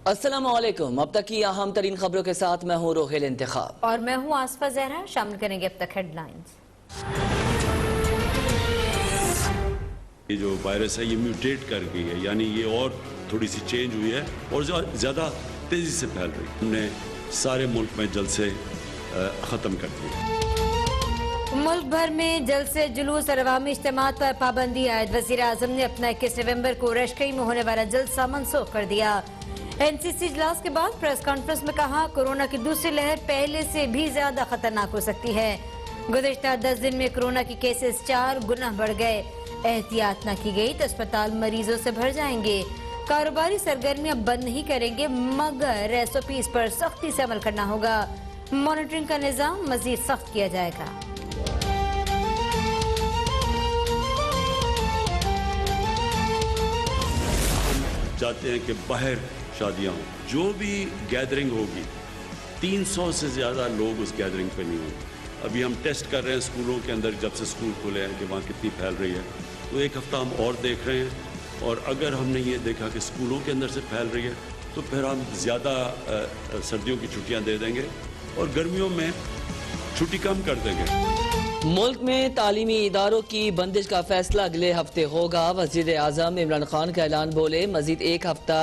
अस्सलाम वालेकुम। अब तक की अहम तरीन खबरों के साथ मैं हूँ रोहेल इंतखाब और मैं हूँ आसफा जहरा। शामिल करेंगे अब तक हेडलाइंस। ये जो वायरस है ये म्यूटेट कर गई है, यानी ये और थोड़ी सी चेंज हुई है और ज़्यादा तेज़ी से फैल रही है। हमने सारे मुल्क में जलसे ख़त्म कर दिए। मुल्क भर में जलसे, जुलूस और अवामी इज्तिमात पर पाबंदी आयद। वज़ीर आज़म ने अपना 21 नवंबर को रशकई में होने वाला जलसा मनसूख कर दिया। एनसीसी इजलास के बाद प्रेस कॉन्फ्रेंस में कहा, कोरोना की दूसरी लहर पहले से भी ज्यादा खतरनाक हो सकती है। गुज़िश्ता 10 दिन में कोरोना के केसेस 4 गुना बढ़ गए। एहतियात न की गई तो अस्पताल मरीजों से भर जाएंगे। कारोबारी सरगर्मियां बंद नहीं करेंगे मगर SOPs पर सख्ती से अमल करना होगा। मॉनिटरिंग का निजाम मजीद सख्त किया जाएगा। चाहते हैं कि बाहर शादियां हों, जो भी गैदरिंग होगी 300 से ज़्यादा लोग उस गैदरिंग पे नहीं होंगे। अभी हम टेस्ट कर रहे हैं स्कूलों के अंदर, जब से स्कूल खुले हैं, कि वहाँ कितनी फैल रही है। तो एक हफ्ता हम और देख रहे हैं और अगर हमने ये देखा कि स्कूलों के अंदर से फैल रही है तो फिर हम ज़्यादा सर्दियों की छुट्टियाँ दे देंगे और गर्मियों में छुट्टी कम कर देंगे। मुल्क में तालीमी इदारों की बंदिश का फैसला अगले हफ्ते होगा। वज़ीर आज़म इमरान खान का ऐलान, बोले मजीद एक हफ्ता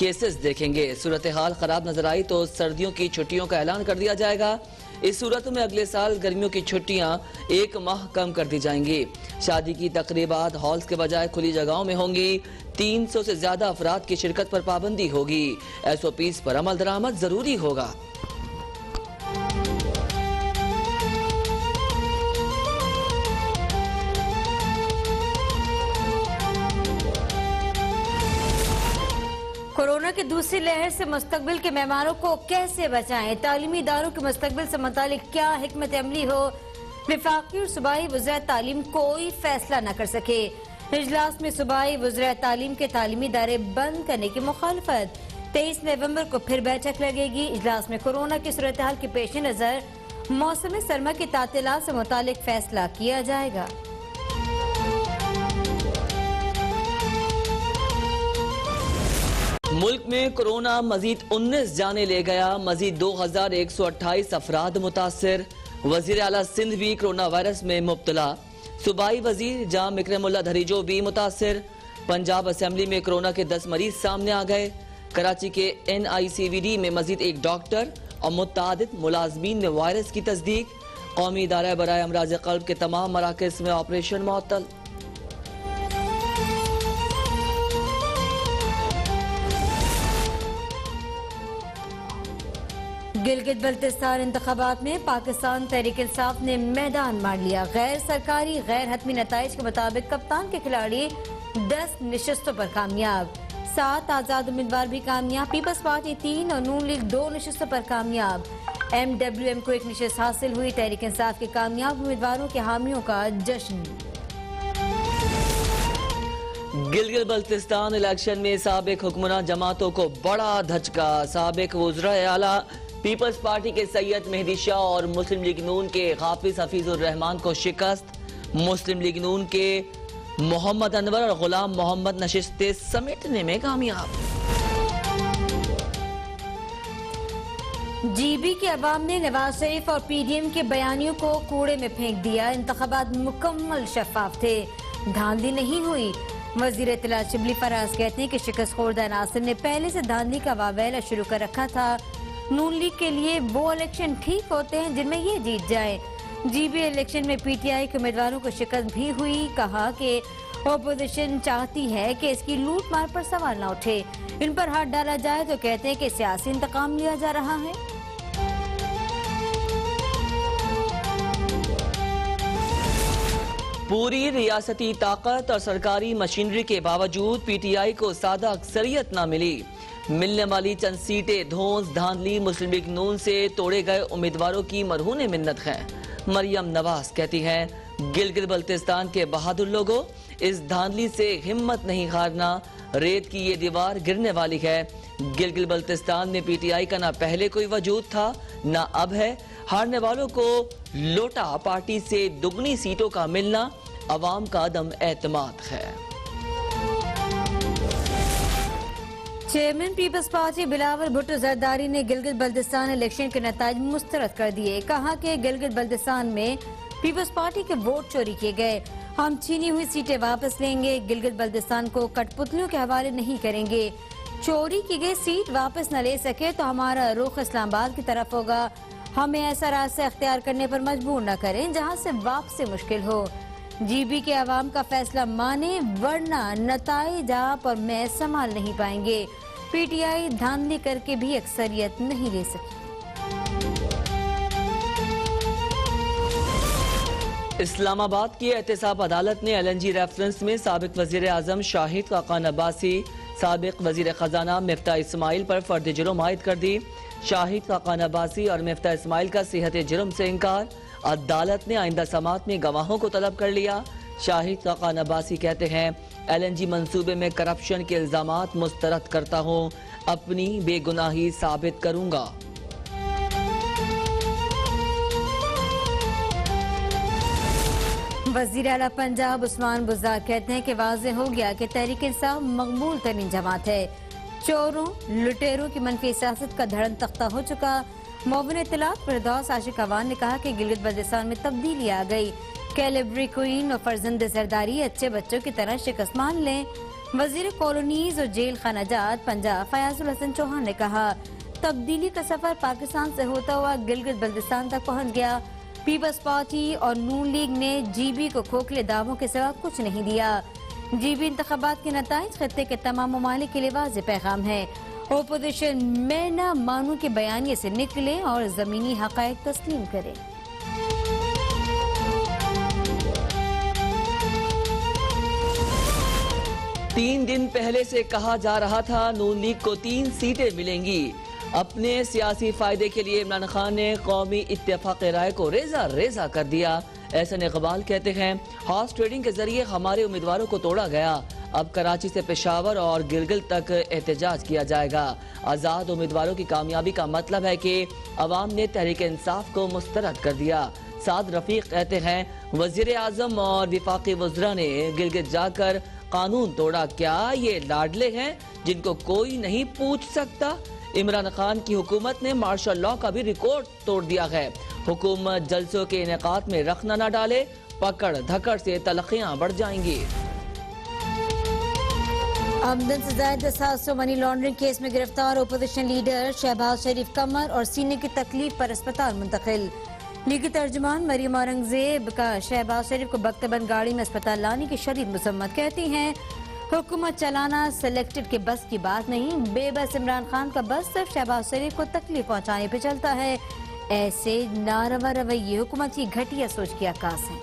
केसेस देखेंगे। सूरत हाल खराब नजर आई तो सर्दियों की छुट्टियों का ऐलान कर दिया जाएगा। इस सूरत में अगले साल गर्मियों की छुट्टियां 1 माह कम कर दी जाएंगी। शादी की तकरीबात हॉल्स के बजाय खुली जगहों में होंगी। 300 से ज्यादा अफराद की शिरकत पर पाबंदी होगी। SOPs पर अमल दरामद जरूरी होगा। कोरोना की दूसरी लहर से मुस्तकबिल के मेहमानों को कैसे बचाएं? तालीमी इदारों के मुस्तकबिल से मुतालिक क्या हिकमत अमली हो? वफाकी और सूबाई वज़रात तालीम कोई फैसला न कर सके। इजलास में सूबाई वज़रात तालीम के तालीमी इदारे बंद करने की मुखालफत। 23 नवंबर को फिर बैठक लगेगी। इजलास में कोरोना की सूरत हाल के पेश नज़र मौसम सरमा की तातीलात से मुतालिक फैसला किया जाएगा। मुल्क में कोरोना मजीद 19 जाने ले गया। मजीद 2128 अफराद मुतासिर। वजीर आला सिंध भी कोरोना वायरस में मुब्तला। सूबाई वजीर जाम इकरामुल्लाह धरीजो भी मुतासिर। पंजाब असेंबली में कोरोना के 10 मरीज सामने आ गए। कराची के NICVD में मजीद एक डॉक्टर और मुतादिद मुलाजमीन में वायरस की तस्दीक। कौमी इदारा बराए अमराज क़ल्ब के तमाम मराकज़ में ऑपरेशन मुअत्तल। गिलगित बल्तिस्तान इंतखाबात में पाकिस्तान तहरीक इंसाफ ने मैदान मार लिया। गैर सरकारी गैर हतमी नताइज के मुताबिक कप्तान के खिलाड़ी 10 निशस्तों पर कामयाब। 7 आजाद उम्मीदवार भी कामयाब। पीपल्स पार्टी 3 और नून लीग 2 निशस्तों पर कामयाब। MWM को 1 निशस्त हासिल हुई। तहरीक इंसाफ के कामयाब उम्मीदवारों के हामियों का जश्न। गिलगित बल्तिस्तान इलेक्शन में साबिक हुक्मरान जमातों को बड़ा धचका। साबिक वज़राए आला पीपल्स पार्टी के सैयद मेहदी शाह और मुस्लिम लीग नून के हाफिज हफीजुर रहमान को शिकस्त। मुस्लिम लीग नून के मोहम्मद अनवर और गुलाम मोहम्मद नशिस्तें समेटने में कामयाब। GB के अवाम ने नवाज शरीफ और PDM के बयानियों को कूड़े में फेंक दिया। इंतखाबात मुकम्मल शफाफ थे, धांधली नहीं हुई। वजीर इत्तलात शिबली फराज कहते हैं कि शिकस्त खोर्दा नासिर ने पहले से धांधली का वावेला शुरू कर रखा था। नून लीग के लिए वो इलेक्शन ठीक होते हैं जिनमें ये जीत जाए। GB इलेक्शन में PTI के उम्मीदवारों को शिकस्त भी हुई। कहा कि अपोजिशन चाहती है कि इसकी लूट मार पर सवाल न उठे। इन पर हाथ डाला जाए तो कहते हैं कि सियासी इंतकाम लिया जा रहा है। पूरी रियासती ताकत और सरकारी मशीनरी के बावजूद PTI को सादा अक्सरियत न मिली। मिलने वाली चंद सीटें धौंस धांधली मुस्लिम लीग नून से तोड़े गए उम्मीदवारों की मरहून मिन्नत है। मरियम नवाज कहती हैं, गिलगित बल्तिस्तान के बहादुर लोगों, इस धांधली से हिम्मत नहीं हारना। रेत की ये दीवार गिरने वाली है। गिलगित बल्तिस्तान में PTI का ना पहले कोई वजूद था ना अब है। हारने वालों को लोटा पार्टी से दुगनी सीटों का मिलना अवाम का दम एतमाद है। Chairman People's Party Bilawal Bhutto Zardari ने गिलगित बल्तिस्तान इलेक्शन के नताइज मुस्तरद कर दिए। कहा कि गिलगित बल्तिस्तान में पीपल्स पार्टी के वोट चोरी किए गए। हम छीनी हुई सीटें वापस लेंगे। गिलगित बल्तिस्तान को कठपुतलियों के हवाले नहीं करेंगे। चोरी की गई सीट वापस न ले सके तो हमारा रुख इस्लामाबाद की तरफ होगा। हमें ऐसा रास्ता अख्तियार करने पर मजबूर न करें जहां से वापसी मुश्किल हो। जीबी के अवाम का फैसला माने वरना नताइज आप और मैं संभाल नहीं पाएंगे। पीटीआई धांधली करके भी अक्सरियत नहीं ले सकी। इस्लामाबाद की एहतसाब अदालत ने LNG रेफरेंस में साबिक वजीर आजम शाहिद खाकान अब्बासी, साबिक वजीर खजाना मिफ्ता इस्माइल पर फर्द जुर्म आयद कर दी। शाहिद खाकान अब्बासी और मिफ्ता इस्माइल का सेहत जुर्म से इनकार। अदालत ने आइंदा समात में गवाहों को तलब कर लिया। शाहिद खाकान अब्बासी कहते हैं, LNG मंसूबे में करप्शन के इल्जामात मुस्तरद करता हूँ, अपनी बेगुनाही साबित करूंगा। वजीर आला पंजाब उस्मान बुज़दार कहते हैं कि वाज़ेह हो गया कि तहरीक इंसाफ मकबूल तरीन जमात है। चोरों लुटेरों की मनफी सियासत का धड़न तख्ता हो चुका। मोबिन इत्तलात फिरदौस आशिक अवान ने कहा कि गिलगित बल्तिस्तान में तब्दीली आ गई। कैलेब्री क्वीन और फर्जंद जरदारी अच्छे बच्चों की तरह शिकस्त मान लें। वजीर कॉलोनीज और जेल खानाजात पंजाब फयाजुल हसन चौहान ने कहा, तब्दीली का सफर पाकिस्तान से होता हुआ गिलगित बल्तिस्तान तक पहुँच गया। पीपल्स पार्टी और नून लीग ने जीबी को खोखले दावों के सिवा कुछ नहीं दिया। जीबी इंतखाबात के नताइज खत्ते के तमाम ममालिक के लिए वाज़ेह पैगाम है। ओपोजिशन मैं न मानू के बयानिए से निकले और जमीनी हकायक तस्लीम करे। तीन दिन पहले से कहा जा रहा था नून लीग को 3 सीटें मिलेंगी। अपने सियासी फायदे के लिए इमरान खान ने कौमी इत्तेफाक राय को रेजा रेजा कर दिया। एहसन इकबाल कहते हैं, हॉर्स ट्रेडिंग के जरिए हमारे उम्मीदवारों को तोड़ा गया। अब कराची से पेशावर और गिलगित तक एहतजाज किया जाएगा। आज़ाद उम्मीदवारों की कामयाबी का मतलब है कि अवाम ने तहरीक इंसाफ को मुस्तरद कर दिया। साद रफीक कहते हैं, वजीर आजम और विफाकी वज़रा ने गिलगित जाकर कानून तोड़ा। क्या ये लाडले हैं जिनको कोई नहीं पूछ सकता? इमरान खान की हुकूमत ने मार्शल लॉ का भी रिकॉर्ड तोड़ दिया है। हुकूमत जलसों के इनेकात में रखना न डाले, पकड़ धकड़ से तलखियां बढ़ जाएंगी। आमदन से ज्यादा 700 मनी लॉन्ड्रिंग केस में गिरफ्तार ओपोजिशन लीडर शहबाज शरीफ कमर और सीने की तकलीफ पर अस्पताल मुंतकिल। लीगी तर्जुमान मरियम औरंगजेब का शहबाज शरीफ को बख्तबंद गाड़ी में अस्पताल लाने की शदीद मसम्मत। कहती हैं, हुकूमत चलाना सिलेक्टेड के बस की बात नहीं। बेबस इमरान खान का बस सिर्फ शहबाज शरीफ को तकलीफ पहुंचाने पे चलता है। ऐसे नारवा रवैये हुकूमत की घटिया सोच की अक्कास है।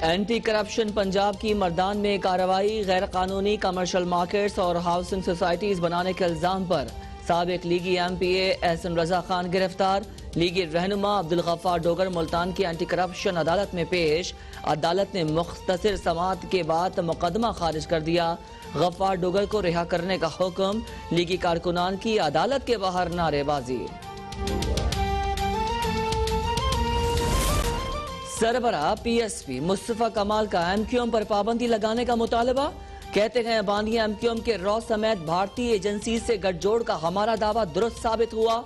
एंटी करप्शन पंजाब की मर्दान में कार्रवाई। गैर कानूनी कमर्शियल मार्केट्स और हाउसिंग सोसाइटीज बनाने के इल्जाम पर साबिक लीगी MPA एहसन रजा खान गिरफ्तार। लीगी रहनुमा अब्दुल गफ्फार डोगर मुल्तान की एंटी करप्शन अदालत में पेश। अदालत ने मुख्तसर समाअत के बाद मुकदमा खारिज कर दिया। गफ्फार डोगर को रिहा करने का हुक्म। लीगी कारकुनान की अदालत के बाहर नारेबाजी। सरबराह PSP मुस्तफा कमाल का MQM पर पाबंदी लगाने का मुतालबा। कहते हैं, बानी MQM के रॉ समेत भारतीय एजेंसी से गठजोड़ का हमारा दावा दुरुस्त साबित हुआ।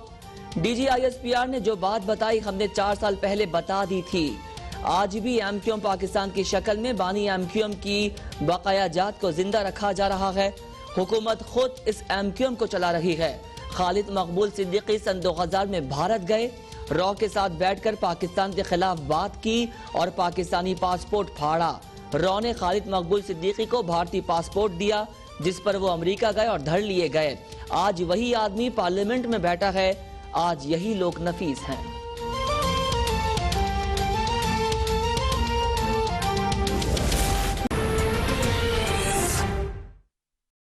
DG ISPR ने जो बात बताई हमने 4 साल पहले बता दी थी। आज भी MQM पाकिस्तान की शक्ल में बानी MQM की बकाया जात को जिंदा रखा जा रहा है। हुकूमत खुद इस MQM को चला रही है। खालिद मकबूल सिद्दीकी सन 2000 में भारत गए, रॉ के साथ बैठकर पाकिस्तान के खिलाफ बात की और पाकिस्तानी पासपोर्ट फाड़ा। रॉ ने खालिद मकबूल सिद्दीकी को भारतीय पासपोर्ट दिया, जिस पर वो अमेरिका गए और धर लिए गए। आज वही आदमी पार्लियामेंट में बैठा है। आज यही लोग नफीस हैं।